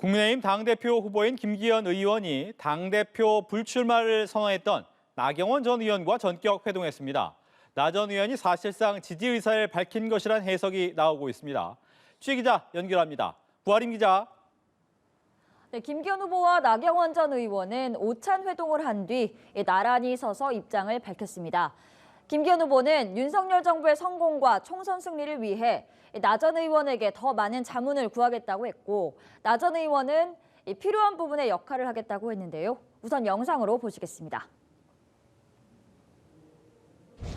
국민의힘 당대표 후보인 김기현 의원이 당대표 불출마를 선언했던 나경원 전 의원과 전격 회동했습니다. 나 전 의원이 사실상 지지 의사를 밝힌 것이란 해석이 나오고 있습니다. 취 기자 연결합니다. 부아림 기자. 네, 김기현 후보와 나경원 전 의원은 오찬 회동을 한 뒤 나란히 서서 입장을 밝혔습니다. 김기현 후보는 윤석열 정부의 성공과 총선 승리를 위해 나 전 의원에게 더 많은 자문을 구하겠다고 했고, 나 전 의원은 필요한 부분에 역할을 하겠다고 했는데요. 우선 영상으로 보시겠습니다.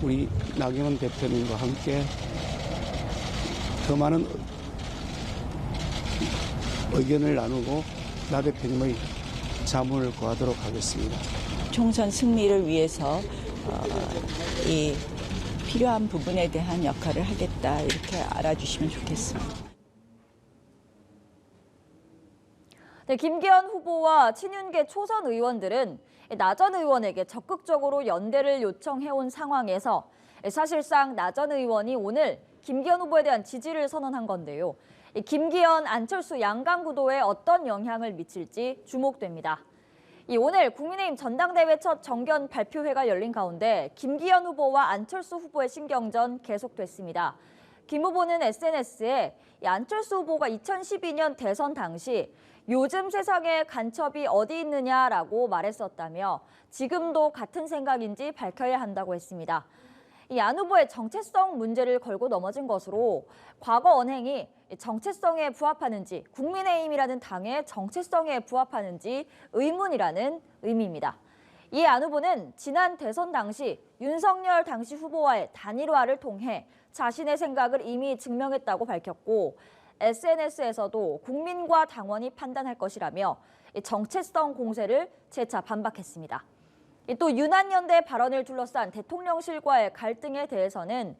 우리 나경원 대표님과 함께 더 많은 의견을 나누고 나 대표님의 자문을 구하도록 하겠습니다. 총선 승리를 위해서 이 필요한 부분에 대한 역할을 하겠다, 이렇게 알아주시면 좋겠습니다. 네, 김기현 후보와 친윤계 초선 의원들은 나 전 의원에게 적극적으로 연대를 요청해온 상황에서 사실상 나 전 의원이 오늘 김기현 후보에 대한 지지를 선언한 건데요. 김기현, 안철수 양강 구도에 어떤 영향을 미칠지 주목됩니다. 오늘 국민의힘 전당대회 첫 정견 발표회가 열린 가운데 김기현 후보와 안철수 후보의 신경전 계속됐습니다. 김 후보는 SNS에 안철수 후보가 2012년 대선 당시 요즘 세상에 간첩이 어디 있느냐라고 말했었다며 지금도 같은 생각인지 밝혀야 한다고 했습니다. 안 후보의 정체성 문제를 걸고 넘어진 것으로 과거 언행이 정체성에 부합하는지, 국민의힘이라는 당의 정체성에 부합하는지 의문이라는 의미입니다. 이에 안 후보는 지난 대선 당시 윤석열 당시 후보와의 단일화를 통해 자신의 생각을 이미 증명했다고 밝혔고, SNS에서도 국민과 당원이 판단할 것이라며 정체성 공세를 재차 반박했습니다. 또 윤한연대 발언을 둘러싼 대통령실과의 갈등에 대해서는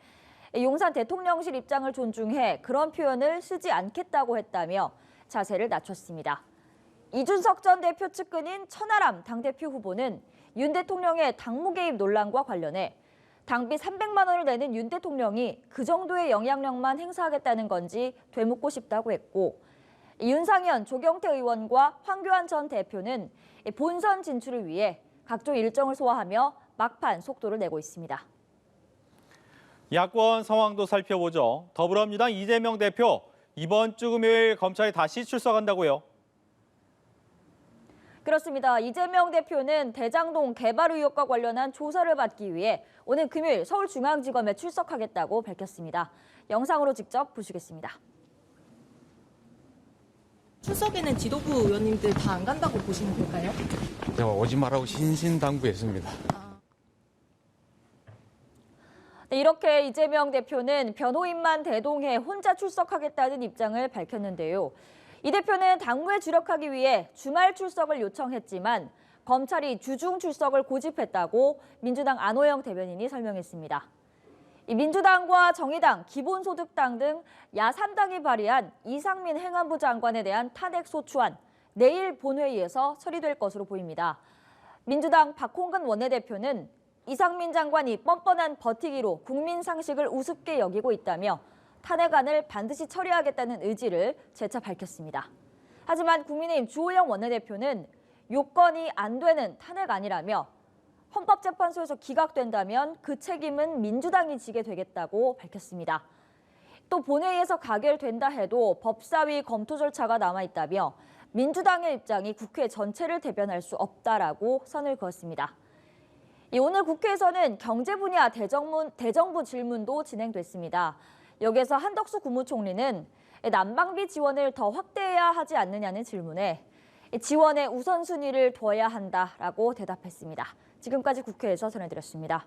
용산 대통령실 입장을 존중해 그런 표현을 쓰지 않겠다고 했다며 자세를 낮췄습니다. 이준석 전 대표 측근인 천하람 당대표 후보는 윤 대통령의 당무 개입 논란과 관련해 당비 300만 원을 내는 윤 대통령이 그 정도의 영향력만 행사하겠다는 건지 되묻고 싶다고 했고, 윤상현, 조경태 의원과 황교안 전 대표는 본선 진출을 위해 각종 일정을 소화하며 막판 속도를 내고 있습니다. 야권 상황도 살펴보죠. 더불어민주당 이재명 대표 이번 주 금요일 검찰에 다시 출석한다고요. 그렇습니다. 이재명 대표는 대장동 개발 의혹과 관련한 조사를 받기 위해 오늘 금요일 서울중앙지검에 출석하겠다고 밝혔습니다. 영상으로 직접 보시겠습니다. 출석에는 지도부 의원님들 다 안 간다고 보시면 될까요? 제가 오지 말라고 신신당부했습니다. 네, 이렇게 이재명 대표는 변호인만 대동해 혼자 출석하겠다는 입장을 밝혔는데요. 이 대표는 당무에 주력하기 위해 주말 출석을 요청했지만 검찰이 주중 출석을 고집했다고 민주당 안호영 대변인이 설명했습니다. 민주당과 정의당, 기본소득당 등 야3당이 발의한 이상민 행안부 장관에 대한 탄핵소추안 내일 본회의에서 처리될 것으로 보입니다. 민주당 박홍근 원내대표는 이상민 장관이 뻔뻔한 버티기로 국민 상식을 우습게 여기고 있다며 탄핵안을 반드시 처리하겠다는 의지를 재차 밝혔습니다. 하지만 국민의힘 주호영 원내대표는 요건이 안 되는 탄핵안이라며 헌법재판소에서 기각된다면 그 책임은 민주당이 지게 되겠다고 밝혔습니다. 또 본회의에서 가결된다 해도 법사위 검토 절차가 남아있다며 민주당의 입장이 국회 전체를 대변할 수 없다라고 선을 그었습니다. 오늘 국회에서는 경제 분야 대정부 질문도 진행됐습니다. 여기에서 한덕수 국무총리는 난방비 지원을 더 확대해야 하지 않느냐는 질문에 지원에 우선순위를 둬야 한다라고 대답했습니다. 지금까지 국회에서 전해드렸습니다.